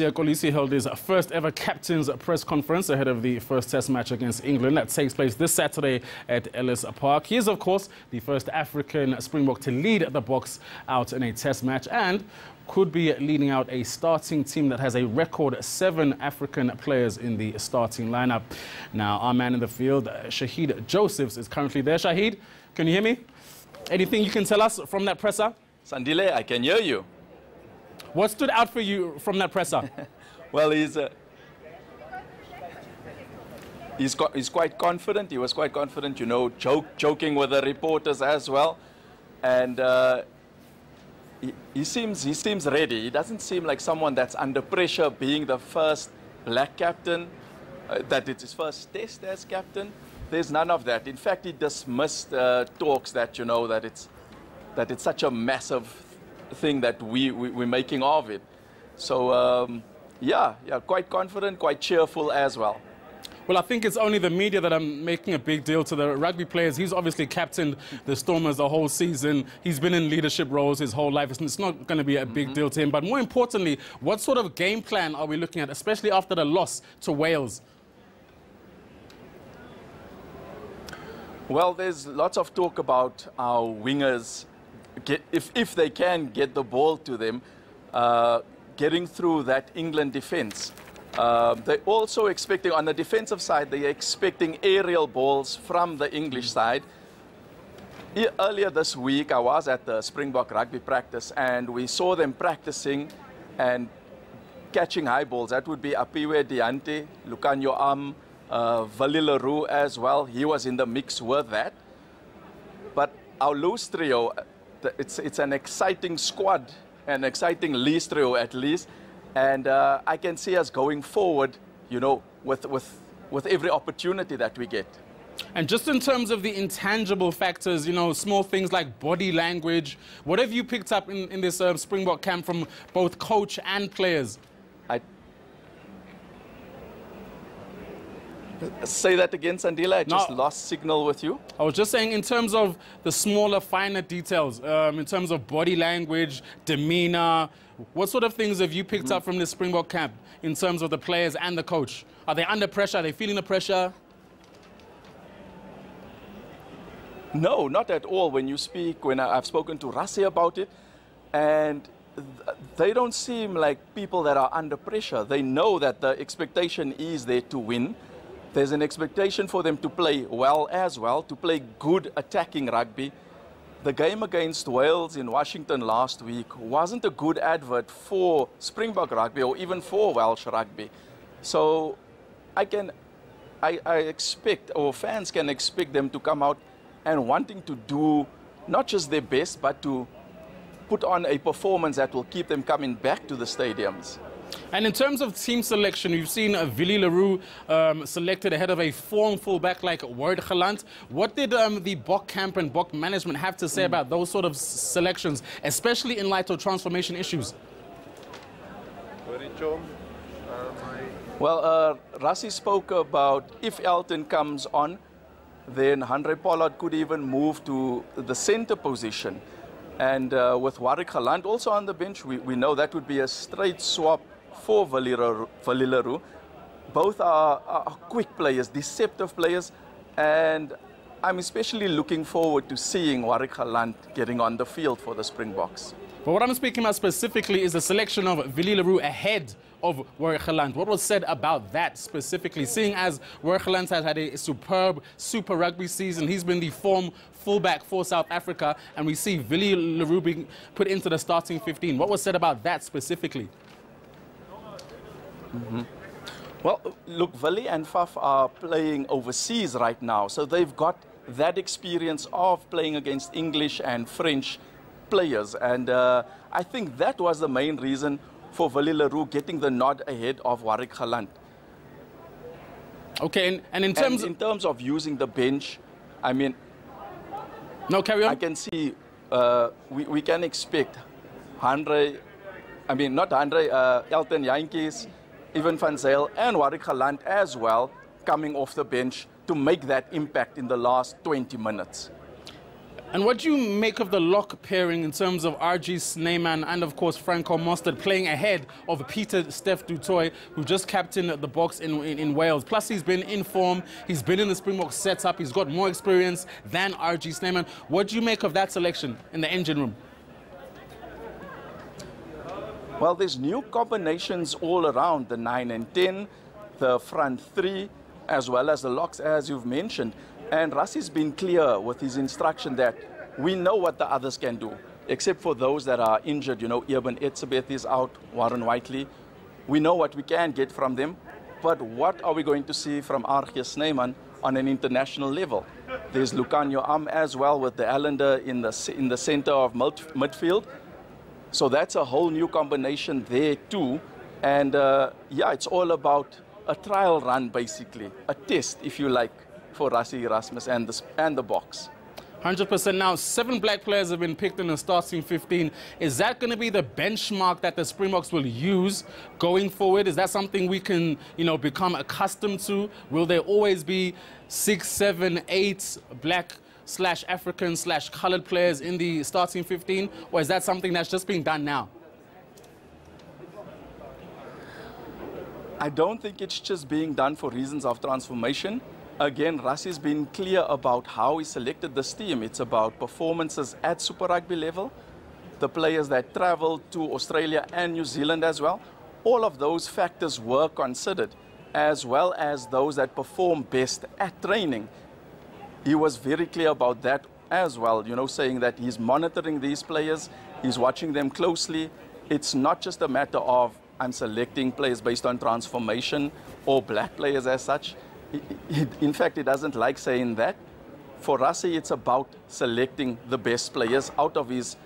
Siya Kolisi held his first ever captain's press conference ahead of the first test match against England that takes place this Saturday at Ellis Park. He is, of course, the first African Springbok to lead the Boks out in a test match and could be leading out a starting team that has a record 7 African players in the starting lineup. Now, our man in the field, Shahied Joseph, is currently there. Shahied, can you hear me? Anything you can tell us from that presser? Sandile, I can hear you. What stood out for you from that presser? Well, he's quite confident. He was quite confident, you know, joking with the reporters as well. And he seems ready. He doesn't seem like someone that's under pressure being the first black captain, that it's his first test as captain. There's none of that. In fact, he dismissed talks that, you know, that it's such a massive thing that we're making of it. So, yeah, quite confident, quite cheerful as well. Well, I think it's only the media that are making a big deal to the rugby players. He's obviously captained the Stormers the whole season. He's been in leadership roles his whole life. It's not going to be a big deal to him. But more importantly, what sort of game plan are we looking at, especially after the loss to Wales? Well, there's lots of talk about our wingers, if they can get the ball to them, getting through that England defence. They're also expecting, on the defensive side, they're expecting aerial balls from the English side. Earlier this week, I was at the Springbok rugby practice, and we saw them practicing and catching high balls. That would be Apiwe Diante, Lucanio Am, Vali Leroux as well. He was in the mix with that. But our loose trio, it's an exciting squad, an exciting loose trio at least. And I can see us going forward, you know, with every opportunity that we get. And just in terms of the intangible factors, you know, small things like body language, what have you picked up in this Springbok camp from both coach and players? Say that again, Sandila. I just lost signal with you. I was just saying in terms of the smaller, finer details, in terms of body language, demeanor, what sort of things have you picked up from this Springbok camp in terms of the players and the coach? Are they under pressure? Are they feeling the pressure? No, not at all. When you speak, when I've spoken to Rassi about it, and they don't seem like people that are under pressure. They know that the expectation is there to win. There's an expectation for them to play well as well, to play good attacking rugby. The game against Wales in Washington last week wasn't a good advert for Springbok rugby or even for Welsh rugby. So I expect, or fans can expect them to come out and wanting to do not just their best, but to put on a performance that will keep them coming back to the stadiums. And in terms of team selection, you've seen Vali Leroux selected ahead of a form fullback like Warwick Gelant. What did the Bok camp and Bok management have to say about those sort of selections, especially in light of transformation issues? Well, Rassi spoke about if Elton comes on, then Andre Pollard could even move to the center position. And with Warwick Gelant also on the bench, we know that would be a straight swap for Vali Leroux. Both are quick players, deceptive players, and I'm especially looking forward to seeing Warwick Gelant getting on the field for the Springboks. But what I'm speaking about specifically is the selection of Vali Leroux ahead of Warwick Gelant. What was said about that specifically, seeing as Warwick Gelant has had a superb Super Rugby season? He's been the form fullback for South Africa, and we see Vali Leroux being put into the starting 15. What was said about that specifically? Well, look, Vali and Faf are playing overseas right now, so they've got that experience of playing against English and French players, and I think that was the main reason for Vali Leroux getting the nod ahead of Warwick Gelant. Okay, and in terms of using the bench, I mean, no, carry on. I can see we can expect Elton Jantjies, even Van Zyl and Warwick Gelant as well coming off the bench to make that impact in the last 20 minutes. And what do you make of the lock pairing in terms of RG Snyman and, of course, Franco Mostert playing ahead of Peter Steph du Toit, who just captained the Boks in Wales? Plus, he's been in form. He's been in the Springbok setup. He's got more experience than RG Snyman. What do you make of that selection in the engine room? Well, there's new combinations all around, the 9 and 10, the front three, as well as the locks, as you've mentioned. And Rassi's been clear with his instruction that we know what the others can do, except for those that are injured. You know, Eben Etzebeth is out, Warren Whiteley. We know what we can get from them, but what are we going to see from RG Snyman on an international level? There's Lucanio Am as well with the Allender in the center of midfield. So that's a whole new combination there too. And yeah, it's all about a trial run, basically, a test, if you like, for Rassie Erasmus and the Boks. 100%. Now, 7 black players have been picked in the starting 15. Is that going to be the benchmark that the Springboks will use going forward? Is that something we can, you know, become accustomed to? Will there always be 6, 7, 8 black/African/colored players in the starting 15? Or is that something that's just being done now? I don't think it's just being done for reasons of transformation. Again, Rassie's been clear about how he selected this team. It's about performances at Super Rugby level, the players that travel to Australia and New Zealand as well. All of those factors were considered, as well as those that perform best at training. He was very clear about that as well, you know, saying that he's monitoring these players, he's watching them closely. It's not just a matter of I'm selecting players based on transformation or black players as such. In fact, he doesn't like saying that. For Rassie, it's about selecting the best players out of his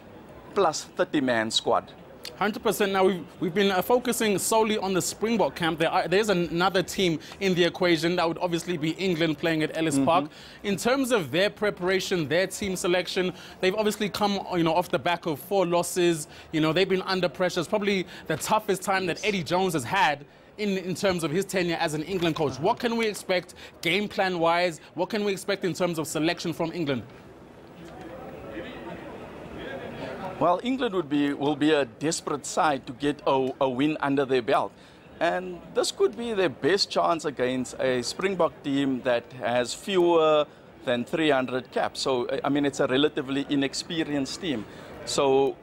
plus 30-man squad. 100%. Now, we've been focusing solely on the Springbok camp. There's another team in the equation. That would obviously be England playing at Ellis Park. In terms of their preparation, their team selection, they've obviously come, you know, off the back of 4 losses. You know, they've been under pressure. It's probably the toughest time that Eddie Jones has had in terms of his tenure as an England coach. What can we expect game plan-wise? What can we expect in terms of selection from England? Well, England will be a desperate side to get a win under their belt. And this could be their best chance against a Springbok team that has fewer than 300 caps. So, I mean, it's a relatively inexperienced team. So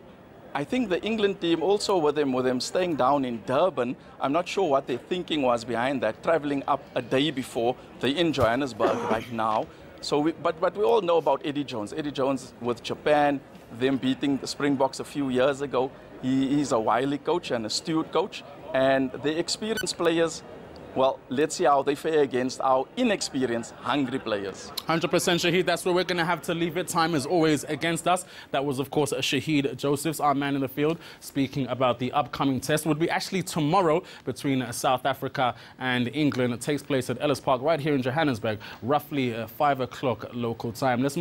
I think the England team also with them staying down in Durban, I'm not sure what their thinking was behind that, traveling up a day before. They're in Johannesburg right now. So but we all know about Eddie Jones. Eddie Jones with Japan, them beating the Springboks a few years ago. He's a wily coach and a astute coach. And the experienced players, well, let's see how they fare against our inexperienced, hungry players. 100% Shahied, that's where we're going to have to leave it. Time is always against us. That was, of course, Shahied Joseph, our man in the field, speaking about the upcoming test. Would be actually tomorrow between South Africa and England. It takes place at Ellis Park right here in Johannesburg, roughly 5 o'clock local time. Let's move